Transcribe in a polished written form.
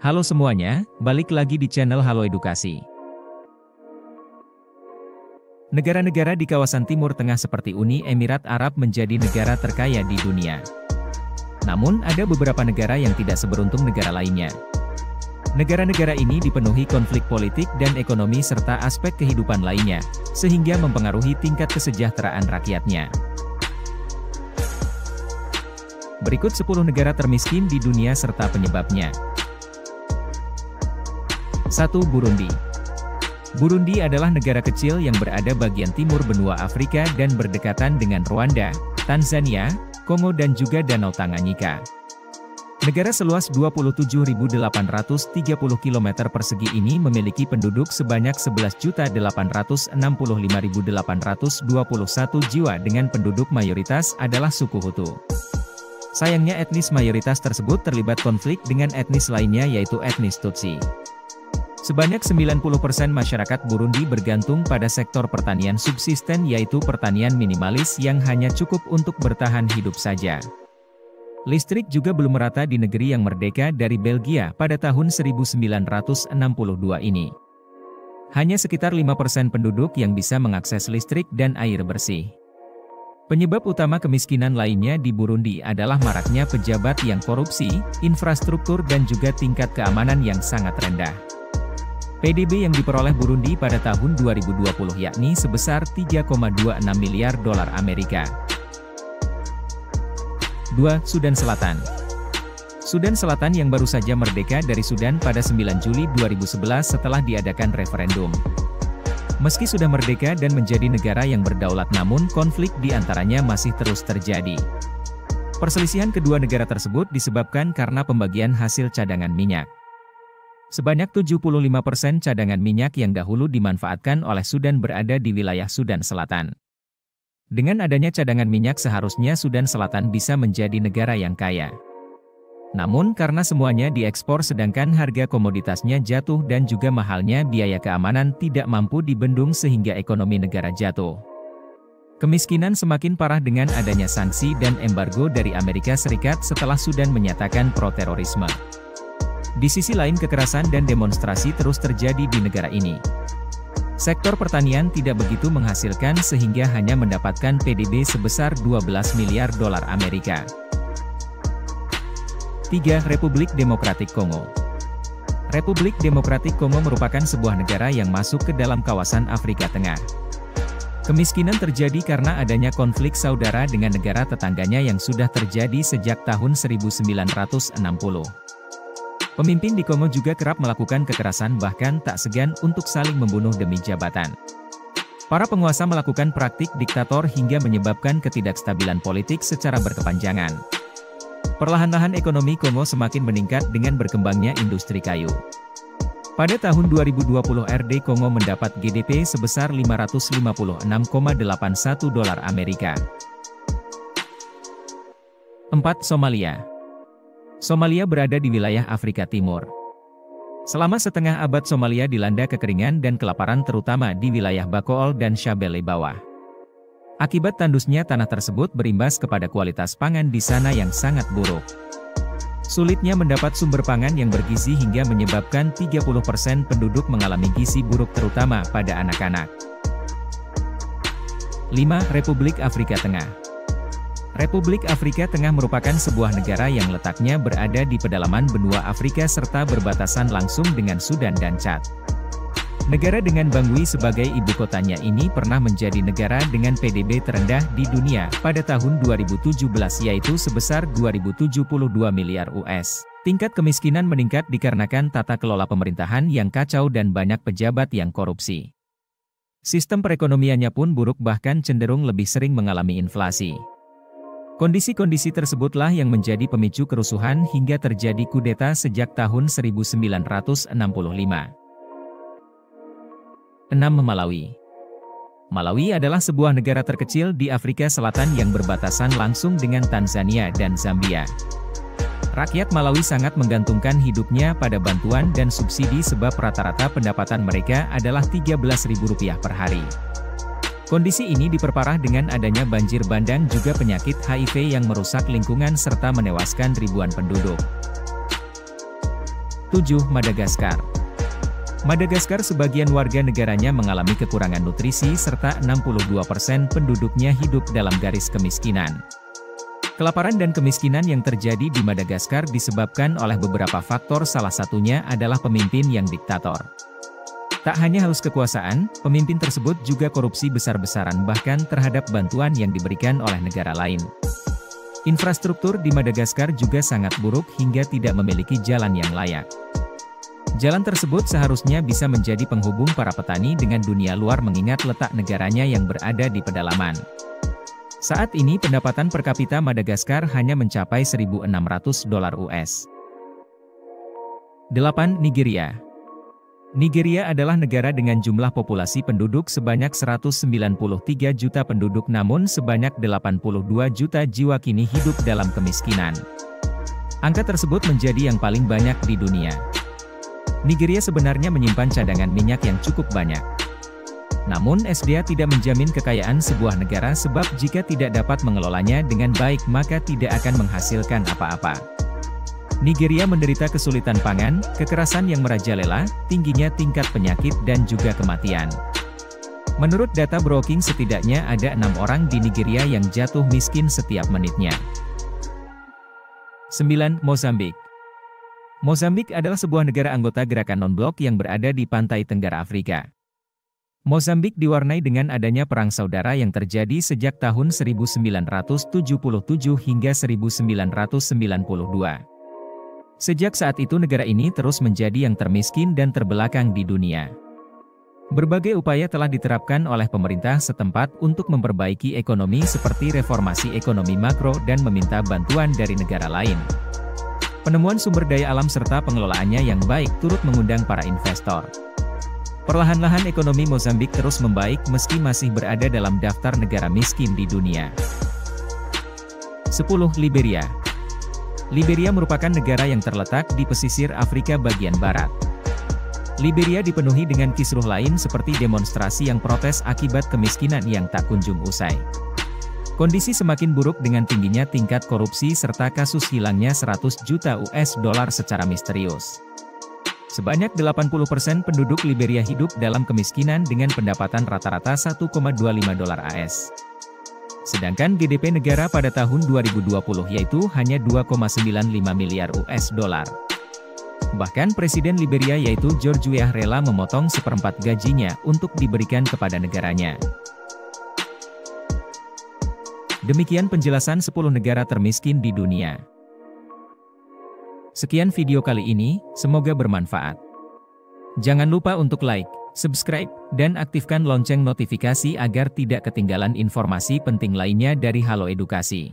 Halo semuanya, balik lagi di channel Halo Edukasi. Negara-negara di kawasan Timur Tengah seperti Uni Emirat Arab menjadi negara terkaya di dunia. Namun, ada beberapa negara yang tidak seberuntung negara lainnya. Negara-negara ini dipenuhi konflik politik dan ekonomi serta aspek kehidupan lainnya, sehingga mempengaruhi tingkat kesejahteraan rakyatnya. Berikut 10 negara termiskin di dunia serta penyebabnya. 1. Burundi. Burundi adalah negara kecil yang berada bagian timur benua Afrika dan berdekatan dengan Rwanda, Tanzania, Kongo dan juga Danau Tanganyika. Negara seluas 27.830 km persegi ini memiliki penduduk sebanyak 11.865.821 jiwa dengan penduduk mayoritas adalah suku Hutu. Sayangnya etnis mayoritas tersebut terlibat konflik dengan etnis lainnya yaitu etnis Tutsi. Sebanyak 90% masyarakat Burundi bergantung pada sektor pertanian subsisten yaitu pertanian minimalis yang hanya cukup untuk bertahan hidup saja. Listrik juga belum merata di negeri yang merdeka dari Belgia pada tahun 1962 ini. Hanya sekitar 5% penduduk yang bisa mengakses listrik dan air bersih. Penyebab utama kemiskinan lainnya di Burundi adalah maraknya pejabat yang korupsi, infrastruktur dan juga tingkat keamanan yang sangat rendah. PDB yang diperoleh Burundi pada tahun 2020 yakni sebesar 3,26 miliar dolar Amerika. 2. Sudan Selatan. Sudan Selatan yang baru saja merdeka dari Sudan pada 9 Juli 2011 setelah diadakan referendum. Meski sudah merdeka dan menjadi negara yang berdaulat namun konflik di antaranya masih terus terjadi. Perselisihan kedua negara tersebut disebabkan karena pembagian hasil cadangan minyak. Sebanyak 75% cadangan minyak yang dahulu dimanfaatkan oleh Sudan berada di wilayah Sudan Selatan. Dengan adanya cadangan minyak seharusnya Sudan Selatan bisa menjadi negara yang kaya. Namun karena semuanya diekspor sedangkan harga komoditasnya jatuh dan juga mahalnya biaya keamanan tidak mampu dibendung sehingga ekonomi negara jatuh. Kemiskinan semakin parah dengan adanya sanksi dan embargo dari Amerika Serikat setelah Sudan menyatakan pro-terorisme. Di sisi lain kekerasan dan demonstrasi terus terjadi di negara ini. Sektor pertanian tidak begitu menghasilkan sehingga hanya mendapatkan PDB sebesar 12 miliar dolar Amerika. 3. Republik Demokratik Kongo. Republik Demokratik Kongo merupakan sebuah negara yang masuk ke dalam kawasan Afrika Tengah. Kemiskinan terjadi karena adanya konflik saudara dengan negara tetangganya yang sudah terjadi sejak tahun 1960. Pemimpin di Kongo juga kerap melakukan kekerasan bahkan tak segan untuk saling membunuh demi jabatan. Para penguasa melakukan praktik diktator hingga menyebabkan ketidakstabilan politik secara berkepanjangan. Perlahan-lahan ekonomi Kongo semakin meningkat dengan berkembangnya industri kayu. Pada tahun 2020 RD Kongo mendapat GDP sebesar 556,81 dolar Amerika. 4. Somalia. Somalia berada di wilayah Afrika Timur. Selama setengah abad Somalia dilanda kekeringan dan kelaparan terutama di wilayah Bakool dan Shabelle bawah. Akibat tandusnya tanah tersebut berimbas kepada kualitas pangan di sana yang sangat buruk. Sulitnya mendapat sumber pangan yang bergizi hingga menyebabkan 30% penduduk mengalami gizi buruk terutama pada anak-anak. 5. Republik Afrika Tengah. Republik Afrika Tengah merupakan sebuah negara yang letaknya berada di pedalaman benua Afrika serta berbatasan langsung dengan Sudan dan Chad. Negara dengan Bangui sebagai ibu kotanya ini pernah menjadi negara dengan PDB terendah di dunia pada tahun 2017 yaitu sebesar 2.072 miliar US. Tingkat kemiskinan meningkat dikarenakan tata kelola pemerintahan yang kacau dan banyak pejabat yang korupsi. Sistem perekonomiannya pun buruk bahkan cenderung lebih sering mengalami inflasi. Kondisi-kondisi tersebutlah yang menjadi pemicu kerusuhan hingga terjadi kudeta sejak tahun 1965. 6. Malawi. Malawi adalah sebuah negara terkecil di Afrika Selatan yang berbatasan langsung dengan Tanzania dan Zambia. Rakyat Malawi sangat menggantungkan hidupnya pada bantuan dan subsidi sebab rata-rata pendapatan mereka adalah Rp13.000 per hari. Kondisi ini diperparah dengan adanya banjir bandang juga penyakit HIV yang merusak lingkungan serta menewaskan ribuan penduduk. 7. 7. Madagaskar. Madagaskar sebagian warga negaranya mengalami kekurangan nutrisi serta 62% penduduknya hidup dalam garis kemiskinan. Kelaparan dan kemiskinan yang terjadi di Madagaskar disebabkan oleh beberapa faktor, salah satunya adalah pemimpin yang diktator. Tak hanya haus kekuasaan, pemimpin tersebut juga korupsi besar-besaran bahkan terhadap bantuan yang diberikan oleh negara lain. Infrastruktur di Madagaskar juga sangat buruk hingga tidak memiliki jalan yang layak. Jalan tersebut seharusnya bisa menjadi penghubung para petani dengan dunia luar mengingat letak negaranya yang berada di pedalaman. Saat ini pendapatan per kapita Madagaskar hanya mencapai $1.600 US. 8. Nigeria. Nigeria adalah negara dengan jumlah populasi penduduk sebanyak 193 juta penduduk, namun sebanyak 82 juta jiwa kini hidup dalam kemiskinan. Angka tersebut menjadi yang paling banyak di dunia. Nigeria sebenarnya menyimpan cadangan minyak yang cukup banyak. Namun SDA tidak menjamin kekayaan sebuah negara sebab jika tidak dapat mengelolanya dengan baik maka tidak akan menghasilkan apa-apa. Nigeria menderita kesulitan pangan, kekerasan yang merajalela, tingginya tingkat penyakit dan juga kematian. Menurut data Brookings setidaknya ada 6 orang di Nigeria yang jatuh miskin setiap menitnya. 9. Mozambik. Mozambik adalah sebuah negara anggota gerakan non-blok yang berada di pantai tenggara Afrika. Mozambik diwarnai dengan adanya perang saudara yang terjadi sejak tahun 1977 hingga 1992. Sejak saat itu negara ini terus menjadi yang termiskin dan terbelakang di dunia. Berbagai upaya telah diterapkan oleh pemerintah setempat untuk memperbaiki ekonomi seperti reformasi ekonomi makro dan meminta bantuan dari negara lain. Penemuan sumber daya alam serta pengelolaannya yang baik turut mengundang para investor. Perlahan-lahan ekonomi Mozambik terus membaik meski masih berada dalam daftar negara miskin di dunia. 10. Liberia. Liberia merupakan negara yang terletak di pesisir Afrika bagian barat. Liberia dipenuhi dengan kisruh lain seperti demonstrasi yang protes akibat kemiskinan yang tak kunjung usai. Kondisi semakin buruk dengan tingginya tingkat korupsi serta kasus hilangnya 100 juta US dollar secara misterius. Sebanyak 80% penduduk Liberia hidup dalam kemiskinan dengan pendapatan rata-rata $1,25 AS. Sedangkan GDP negara pada tahun 2020 yaitu hanya 2,95 miliar US dollar. Bahkan Presiden Liberia yaitu George Weah rela memotong seperempat gajinya untuk diberikan kepada negaranya. Demikian penjelasan 10 negara termiskin di dunia. Sekian video kali ini, semoga bermanfaat. Jangan lupa untuk like, subscribe, dan aktifkan lonceng notifikasi agar tidak ketinggalan informasi penting lainnya dari Halo Edukasi.